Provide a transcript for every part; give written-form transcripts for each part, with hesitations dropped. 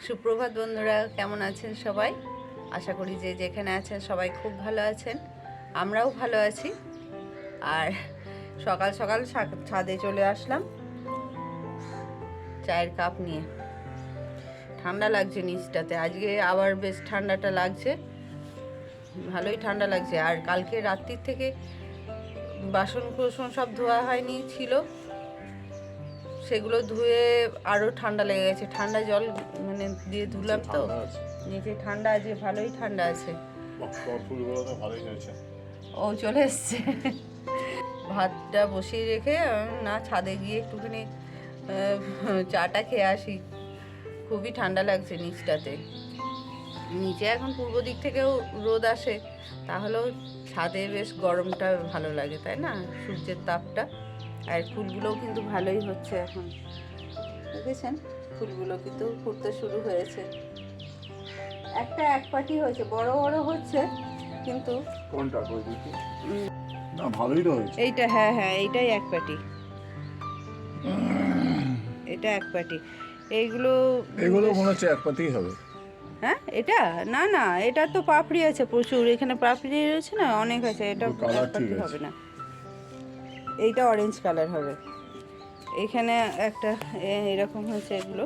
সুপ্রভাত বন্ধুরা, কেমন আছেন সবাই? আশা করি যে যেখানে আছেন সবাই খুব ভালো আছেন। আমরাও ভালো আছি। আর সকাল সকাল ছাদে চলে আসলাম চায়ের কাপ নিয়ে। ঠান্ডা লাগছে নিচটাতে, আজকে আবার বেশ ঠান্ডাটা লাগছে, ভালোই ঠান্ডা লাগছে। আর কালকে রাত্রির থেকে বাসন কুসন সব ধোয়া হয়নি ছিল, সেগুলো ধুয়ে আরও ঠান্ডা লেগে গেছে। ঠান্ডা জল মানে দিয়ে ধুলাম তো, নিচে ঠান্ডা আছে, ভালোই ঠান্ডা আছে। ও চলে এসছে। ভাতটা বসিয়ে রেখে না ছাদে গিয়ে একটুখানি চাটা খেয়ে আসি। খুবই ঠান্ডা লাগছে নিচটাতে। নিচে এখন পূর্ব দিক থেকেও রোদ আসে, তাহলেও ছাদে বেশ গরমটা ভালো লাগে, তাই না? সূর্যের তাপটা। আর ফুলগুলোও কিন্তু ভালোই হচ্ছে এখন, দেখেছেন? ফুলগুলো কিন্তু ফুটতে শুরু হয়েছে। একটা এক পাটি হয়েছে, বড় বড় হচ্ছে কিন্তু। কোনটা কই দেখি? না ভালোই তো হয়েছে। এইটা, হ্যাঁ হ্যাঁ, এইটাই এক পাটি। এটা এক পাটি। এইগুলো মনে হচ্ছে এক পাতিই হবে। হ্যাঁ, এটা না না, এটা তো পাপড়ি আছে প্রচুর, এখানে পাপড়ি রয়েছে না, অনেক আছে। এটা এক পাটি হবে না, এইটা অরেঞ্জ কালার হবে। এখানে একটা এরকম হয়েছে। এগুলো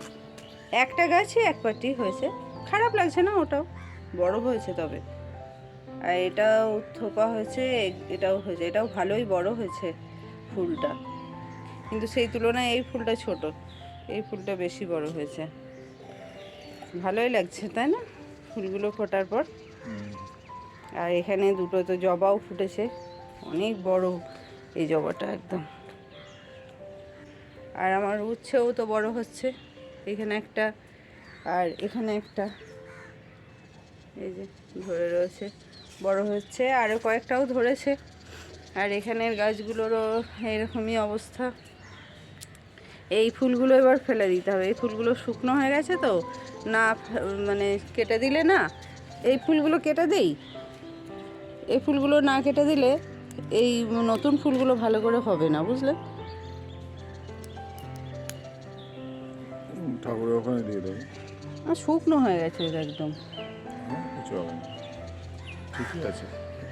একটা গাছে এক পাটি হয়েছে, খারাপ লাগছে না, ওটাও বড় হয়েছে। তবে আর এটাও থোপা হয়েছে, এটাও হয়েছে, এটাও ভালোই বড় হয়েছে ফুলটা, কিন্তু সেই তুলনায় এই ফুলটা ছোট, এই ফুলটা বেশি বড় হয়েছে। ভালোই লাগছে, তাই না, ফুলগুলো ফোটার পর? আর এখানে দুটো তো জবাও ফুটেছে, অনেক বড় এই জবাটা একদম। আর আমার উচ্ছেও তো বড় হচ্ছে, এখানে একটা আর এখানে একটা, এই যে ধরে রয়েছে, বড় হচ্ছে। আরও কয়েকটাও ধরেছে। আর এখানের গাছগুলোরও এরকমই অবস্থা। এই ফুলগুলো এবার ফেলে দিতে হবে, এই ফুলগুলো শুকনো হয়ে গেছে তো, না মানে কেটে দিলে না, এই ফুলগুলো কেটে দেই, এই ফুলগুলো না কেটে দিলে এই নতুন ফুলগুলো ভালো করে হবে না, বুঝলে? ঠাকুরের ওখানে দিয়ে দেবো। শুকনো হয়ে গেছে এটা একদম। কিছু হবে না, ঠিকই আছে।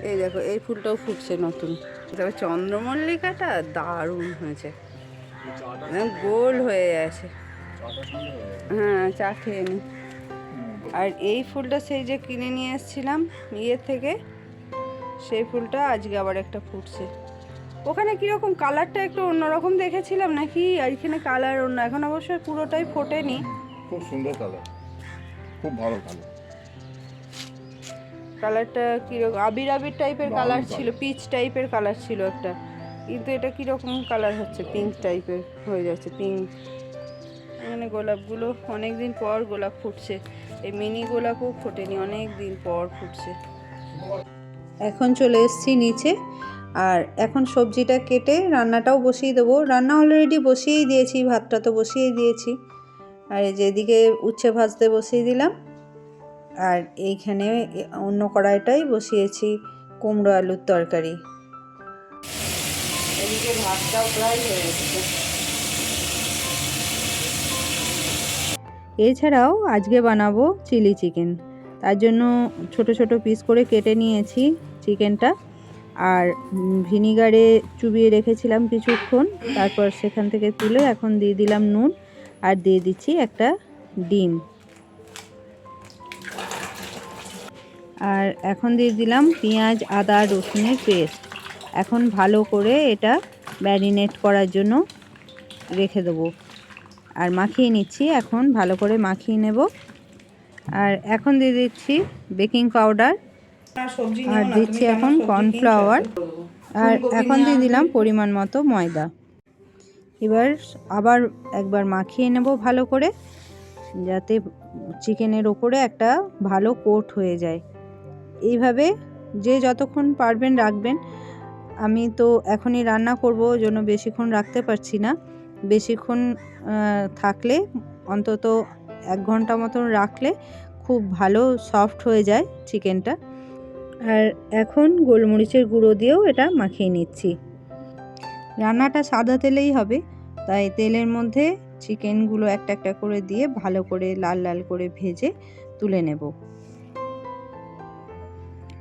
এই দেখো, এই ফুলটাও ফুটছে নতুন। তবে চন্দ্রমল্লিকাটা দারুণ হয়েছে, গোল হয়ে আছে। হ্যাঁ, চা খেয়ে নি। আর এই ফুলটা সেই যে কিনে নিয়ে এসেছিলাম ইয়ের থেকে, সেই ফুলটা আজকে আবার একটা ফুটছে। ওখানে কীরকম কালারটা একটু অন্যরকম দেখেছিলাম নাকি, আর এখানে কালার অন্য। এখন অবশ্যই পুরোটাই ফোটেনি। খুব সুন্দর কালার, খুব ভালো কালার। কালারটা কীরকম আবির আবির টাইপের কালার ছিল, পিচ টাইপের কালার ছিল একটা, কিন্তু এটা কীরকম কালার হচ্ছে, পিঙ্ক টাইপের হয়ে যাচ্ছে, পিঙ্ক। এখানে গোলাপগুলো অনেক দিন পর গোলাপ ফুটছে, এই মিনি গোলাপও ফোটেনি, অনেক দিন পর ফুটছে। এখন চলে এসেছি নিচে, আর এখন সবজিটা কেটে রান্নাটাও বসিয়ে দেবো। রান্না অলরেডি বসিয়েই দিয়েছি, ভাতটা তো বসিয়েই দিয়েছি। আর এই যেদিকে উচ্ছে ভাজতে বসিয়ে দিলাম, আর এইখানে অন্য কড়াইটাই বসিয়েছি কুমড়ো আলুর তরকারি। এদিকে ভাতটাও প্রায় হয়ে গেছে। এছাড়াও আজকে বানাবো চিলি চিকেন, তার জন্য ছোট ছোট পিস করে কেটে নিয়েছি চিকেনটা, আর ভিনিগারে চুবিয়ে রেখেছিলাম কিছুক্ষণ। তারপর সেখান থেকে তুলে এখন দিয়ে দিলাম নুন, আর দিয়ে দিচ্ছি একটা ডিম, আর এখন দিয়ে দিলাম পেঁয়াজ আদা রসুনের পেস্ট। এখন ভালো করে এটা ম্যারিনেট করার জন্য রেখে দেবো, আর মাখিয়ে নিচ্ছি। এখন ভালো করে মাখিয়ে নেব। আর এখন দিয়ে দিচ্ছি বেকিং পাউডার, আর দিচ্ছি এখন কর্নফ্লাওয়ার, আর এখন দিয়ে দিলাম পরিমাণ মতো ময়দা। এবার আবার একবার মাখিয়ে নেব ভালো করে, যাতে চিকেনের ওপরে একটা ভালো কোট হয়ে যায়। এইভাবে যে যতক্ষণ পারবেন রাখবেন। আমি তো এখনই রান্না করব, ওই জন্য বেশিক্ষণ রাখতে পারছি না। বেশিক্ষণ থাকলে অন্তত 1 ঘন্টা মতন রাখলে খুব ভালো সফট হয়ে যায় চিকেনটা। আর এখন গোলমরিচের গুঁড়ো দিয়েও এটা মাখিয়ে নিচ্ছি। রান্নাটা সাদা তেলেই হবে, তাই তেলের মধ্যে চিকেনগুলো একটা একটা করে দিয়ে ভালো করে লাল লাল করে ভেজে তুলে নেব।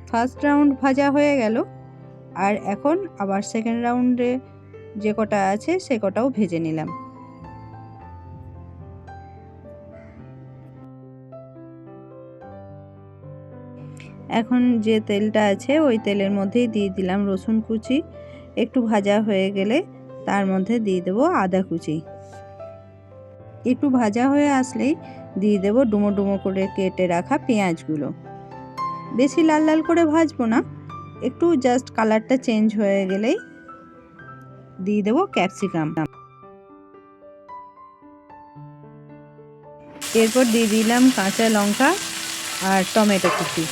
ফার্স্ট রাউন্ড ভাজা হয়ে গেল, আর এখন আবার সেকেন্ড রাউন্ডে যে কটা আছে সে কটাও ভেজে নিলাম। এখন যে তেলটা আছে ওই তেলের মধ্যেই দিয়ে দিলাম রসুন কুচি। একটু ভাজা হয়ে গেলে তার মধ্যে দিয়ে দেব আদা কুচি। একটু ভাজা হয়ে আসলেই দিয়ে দেব ডুমো ডুমো করে কেটে রাখা পেঁয়াজগুলো। বেশি লাল লাল করে ভাজবো না, একটু জাস্ট কালারটা চেঞ্জ হয়ে গেলেই দিয়ে দেব ক্যাপসিকাম। এরপর দিয়ে দিলাম কাঁচা লঙ্কা আর টমেটো কুচি।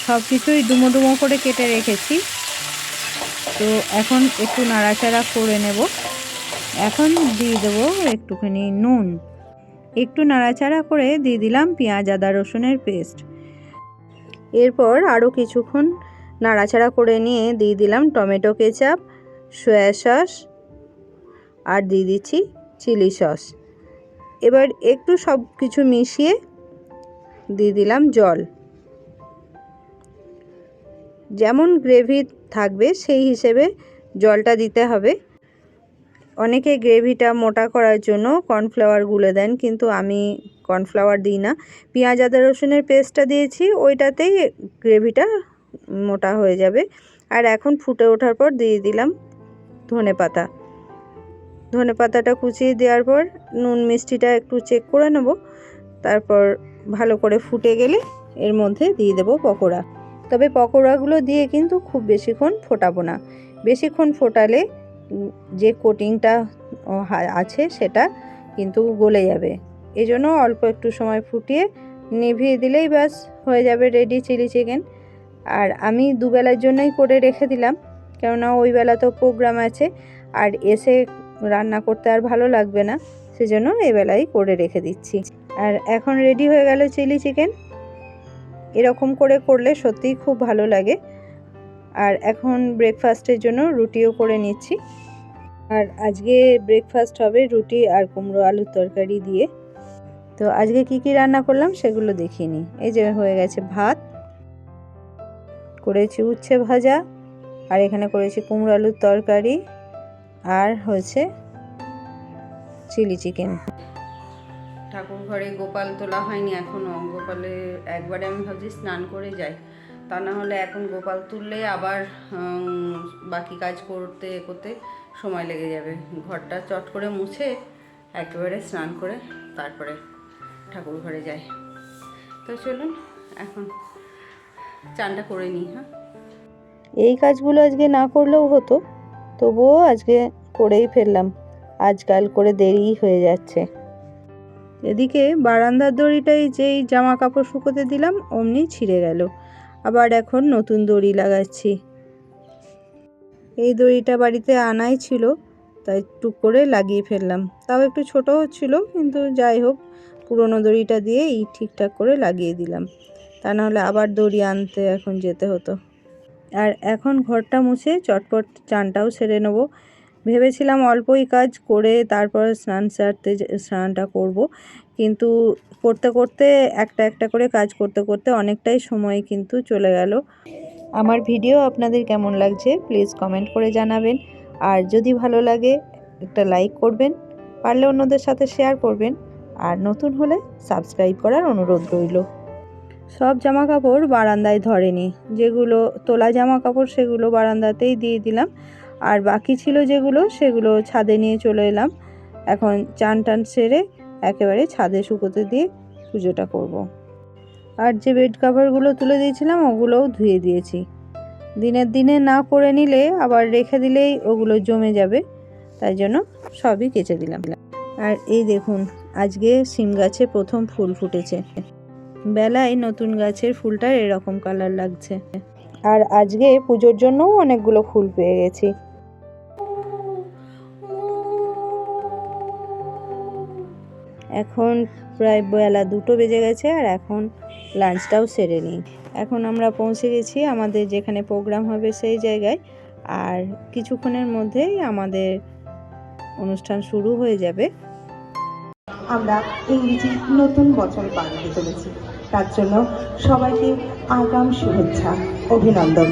সব কিছুই ডুমো ডুমো করে কেটে রেখেছি। তো এখন একটু নাড়াচাড়া করে নেব। এখন দিয়ে দেবো একটুখানি নুন। একটু নাড়াচাড়া করে দিয়ে দিলাম পেঁয়াজ আদা রসুনের পেস্ট। এরপর আরও কিছুক্ষণ নাড়াচাড়া করে নিয়ে দিয়ে দিলাম টমেটো কেচাপ, সয়া সস আর দিয়ে দিচ্ছি চিলি সস। এবার একটু সব কিছু মিশিয়ে দিয়ে দিলাম জল। যেমন গ্রেভি থাকবে সেই হিসেবে জলটা দিতে হবে। অনেকে গ্রেভিটা মোটা করার জন্য কর্নফ্লাওয়ার গুলে দেন, কিন্তু আমি কর্নফ্লাওয়ার দিই না। পেঁয়াজ আদা রসুনের পেস্টটা দিয়েছি, ওইটাতেই গ্রেভিটা মোটা হয়ে যাবে। আর এখন ফুটে ওঠার পর দিয়ে দিলাম ধনেপাতা। ধনেপাতাটা কুচিয়ে দেওয়ার পর নুন মিষ্টিটা একটু চেক করে নেব। তারপর ভালো করে ফুটে গেলে এর মধ্যে দিয়ে দেব পকোড়া। তবে পকোড়াগুলো দিয়ে কিন্তু খুব বেশিক্ষণ ফোটাবো না। বেশিক্ষণ ফোটালে যে কোটিংটা আছে সেটা কিন্তু গলে যাবে। এই জন্য অল্প একটু সময় ফুটিয়ে নিভিয়ে দিলেই ব্যাস হয়ে যাবে রেডি চিলি চিকেন। আর আমি দুবেলার জন্যই করে রেখে দিলাম, কেননা ওই বেলা তো প্রোগ্রাম আছে, আর এসে রান্না করতে আর ভালো লাগবে না, সেজন্য এবেলাই করে রেখে দিচ্ছি। আর এখন রেডি হয়ে গেল চিলি চিকেন। এরকম করে করলে সত্যিই খুব ভালো লাগে। আর এখন ব্রেকফাস্টের জন্য রুটিও করে নিচ্ছি। আর আজকে ব্রেকফাস্ট হবে রুটি আর কুমড়ো আলুর তরকারি দিয়ে। তো আজকে কি কি রান্না করলাম সেগুলো দেখিয়ে নিই। এই যে হয়ে গেছে ভাত, করেছি উচ্ছে ভাজা, আর এখানে করেছি কুমড়ো আলুর তরকারি, আর হয়েছে চিলি চিকেন। ঠাকুর ঘরে গোপাল তোলা হয়নি এখনও। গোপালে একবারে আমি ভাবছি স্নান করে যাই, তা না হলে এখন গোপাল তুললে আবার বাকি কাজ করতে করতে সময় লেগে যাবে। ঘরটা চট করে মুছে একেবারে স্নান করে তারপরে ঠাকুর ঘরে যাই। তো চলুন এখন চানটা করে নিই। হ্যাঁ, এই কাজগুলো আজকে না করলেও হতো, তবুও আজকে করেই ফেললাম। আজকাল করে দেরি হয়ে যাচ্ছে। এদিকে বারান্দার দড়িটাই যেই জামা কাপড় শুকোতে দিলাম অমনি ছিঁড়ে গেল। আবার এখন নতুন দড়ি লাগাচ্ছি। এই দড়িটা বাড়িতে আনাই ছিল, তাই টুক করে লাগিয়ে ফেললাম। তাও একটু ছোট হচ্ছিল, কিন্তু যাই হোক পুরনো দড়িটা দিয়েই ঠিকঠাক করে লাগিয়ে দিলাম। তা নাহলে আবার দড়ি আনতে এখন যেতে হতো। আর এখন ঘরটা মুছে চটপট চানটাও সেরে নেব। ভেবেছিলাম অল্পই কাজ করে তারপর স্নানটা করব, কিন্তু করতে করতে একটা একটা করে কাজ করতে করতে অনেকটাই সময় কিন্তু চলে গেল। আমার ভিডিও আপনাদের কেমন লাগছে প্লিজ কমেন্ট করে জানাবেন। আর যদি ভালো লাগে একটা লাইক করবেন, পারলে অন্যদের সাথে শেয়ার করবেন, আর নতুন হলে সাবস্ক্রাইব করার অনুরোধ রইল। সব জামা কাপড় বারান্দায় ধরেনি, যেগুলো তোলা জামা কাপড় সেগুলো বারান্দাতেই দিয়ে দিলাম, আর বাকি ছিল যেগুলো সেগুলো ছাদে নিয়ে চলে এলাম। এখন চান টান সেরে একেবারে ছাদে শুকোতে দিয়ে পুজোটা করব। আর যে বেড কভারগুলো তুলে দিয়েছিলাম ওগুলোও ধুয়ে দিয়েছি। দিনের দিনে না করে নিলে আবার রেখে দিলেই ওগুলো জমে যাবে, তাই জন্য সবই কেচে দিলাম। আর এই দেখুন আজকে সিম গাছে প্রথম ফুল ফুটেছে। বেলায় নতুন গাছের ফুলটা এরকম কালার লাগছে। আর আজকে পুজোর জন্যও অনেকগুলো ফুল পেয়ে গেছি। এখন প্রায় বেলা 2টো বেজে গেছে, আর এখন লাঞ্চটাও সেরে নিই। এখন আমরা পৌঁছে গেছি আমাদের যেখানে প্রোগ্রাম হবে সেই জায়গায়। আর কিছুক্ষণের মধ্যেই আমাদের অনুষ্ঠান শুরু হয়ে যাবে। আমরা ইংরেজি নতুন বছর পার হতে চলেছি। তার জন্য সবাইকে আগাম শুভেচ্ছা, অভিনন্দন।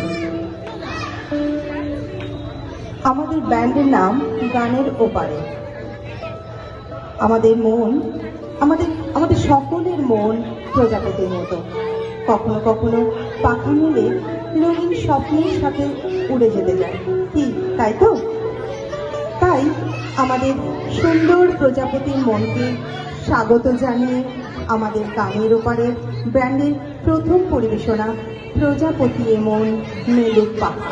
আমাদের ব্যান্ডের নাম গানের ওপারে। আমাদের মন, আমাদের সকলের মন প্রজাপতির মতো, কখনো কখনো পাখা মেলে রঙিন স্বপ্নের সাথে উড়ে যেতে যায়। কি তাই তো? তাই আমাদের সুন্দর প্রজাপতির মনকে স্বাগত জানিয়ে আমাদের গানের ওপারের ব্যান্ডের প্রথম পরিবেশনা প্রজাপতি এ মন মেলুক পাখা।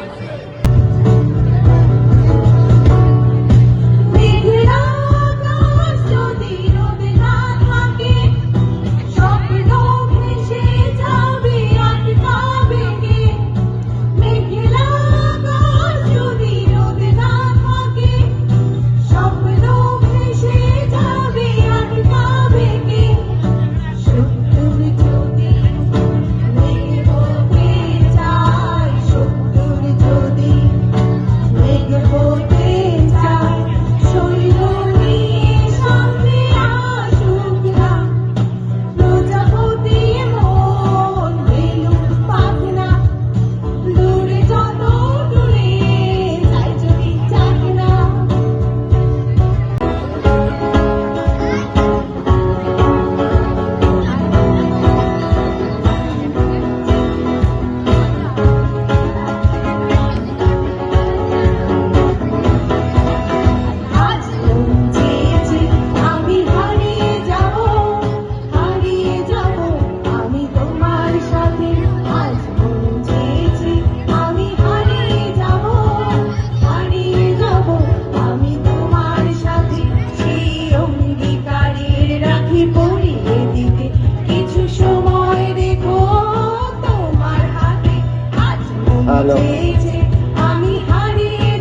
আমি হারিয়ে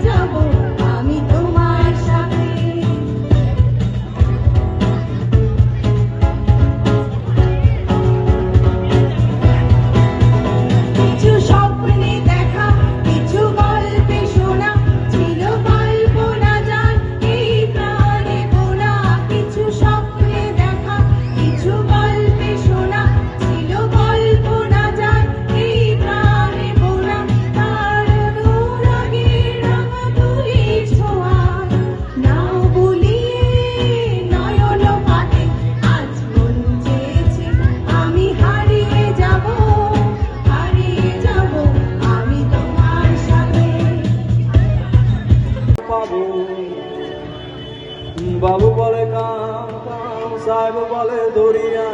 যাব, আমি তোমার সাথে। কিছু স্বপ্নে দেখা, কিছু গল্পে শোনা, ছিল কল্পনা যান এই প্রাণে বোনা। কিছু স্বপ্নে দেখা, কিছু গল্পে শোনা, ছিল কল্পনা যান এই প্রাণে বোনা। তার অনুরাগে রাঙা তুলির ছোঁয়ায় নাও বলিয়ে নয়ন পাতে। আজ মন চেয়েছে আমি হারিয়ে যাব, আমি তোমার সাথে। बाबू बोले काम काम, साहेब बोले दरिया,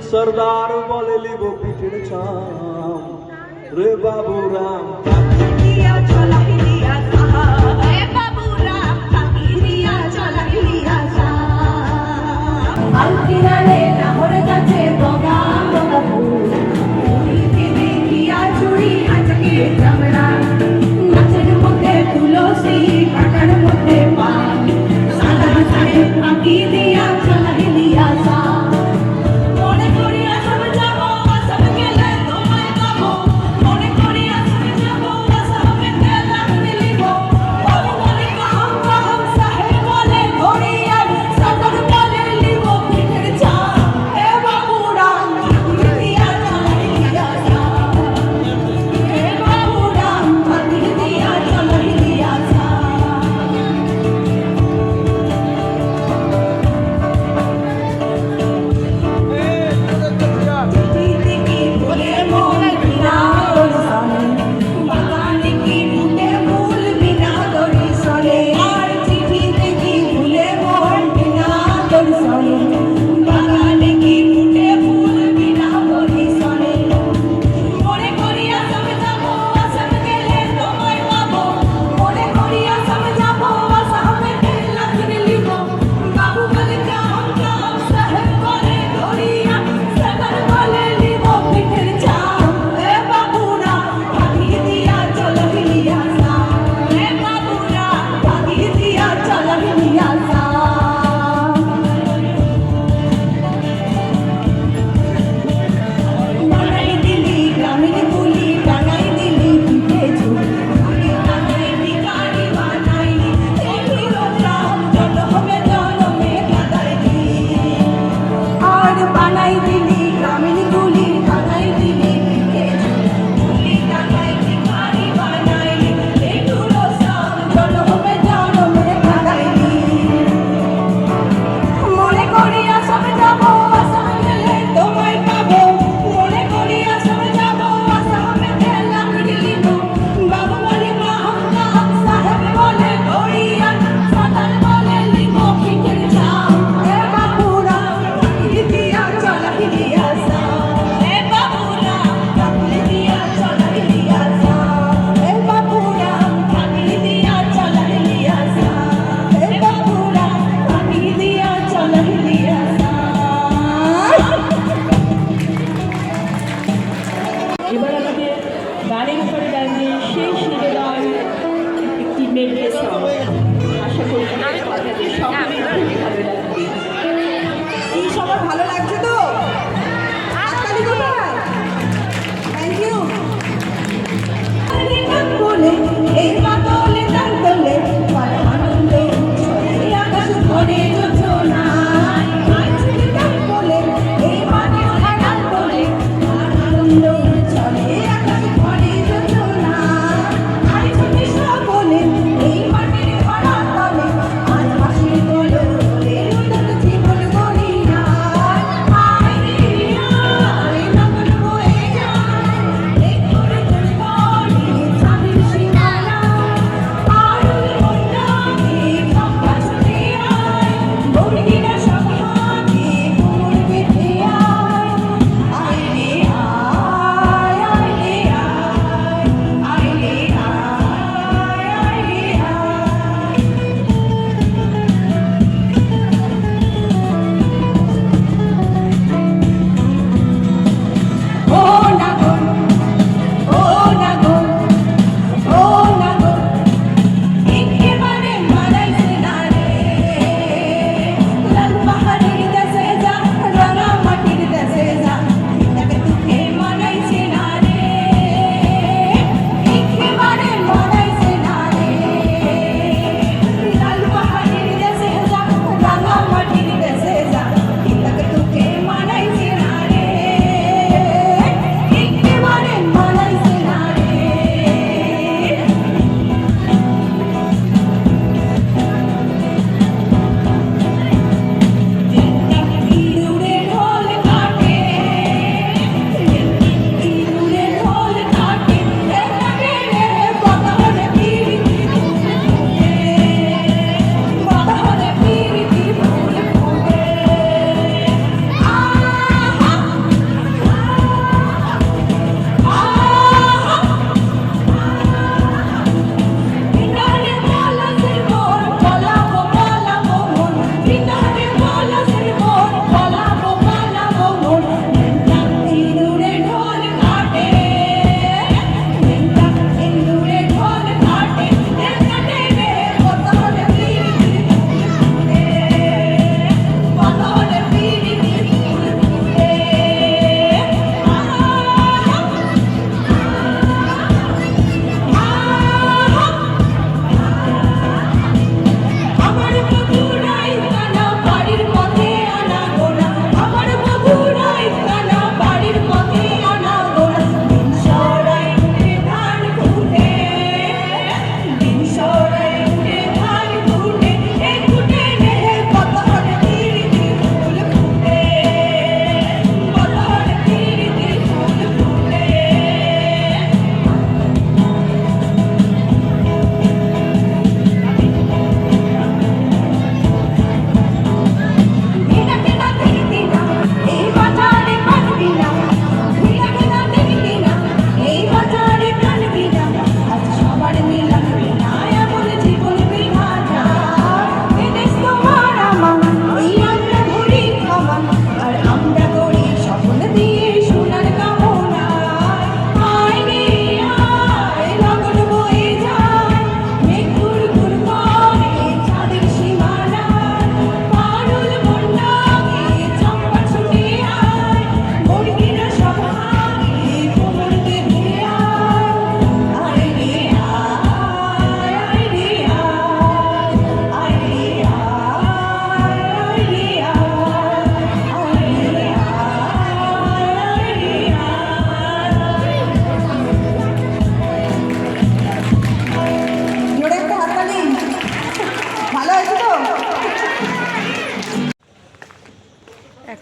सरदार बोले लिबो पिठिर छाम रे बाबू राम। নাচের মধ্যে তুলসী, কাটার মধ্যে পান, সাদা সাহেব ফাঁকি দিয়া চলাইলিয়া সা। মনে করি আসাম যাব, আসাম গেলে তোমায় পাবো। মনে করি আসাম যাব, আসাম গেলে মিলিব। বাবু বলে কাহাম কাহাম, সাহেব বলে ধরিয়ার, সাদার বলে লিব পিঠের চা। হে বাবু রাম ফাঁকি দিয়া চলাইলিয়া সা। হে বাবু রাম ফাঁকি দিয়া চলাইলিয়া সা।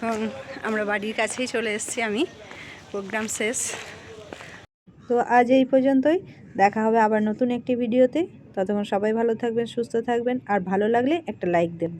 এখন আমরা বাড়ির কাছেই চলে এসেছি আমি, প্রোগ্রাম শেষ। তো আজ এই পর্যন্তই, দেখা হবে আবার নতুন একটি ভিডিওতে। ততক্ষণ সবাই ভালো থাকবেন, সুস্থ থাকবেন, আর ভালো লাগলে একটা লাইক দেবেন।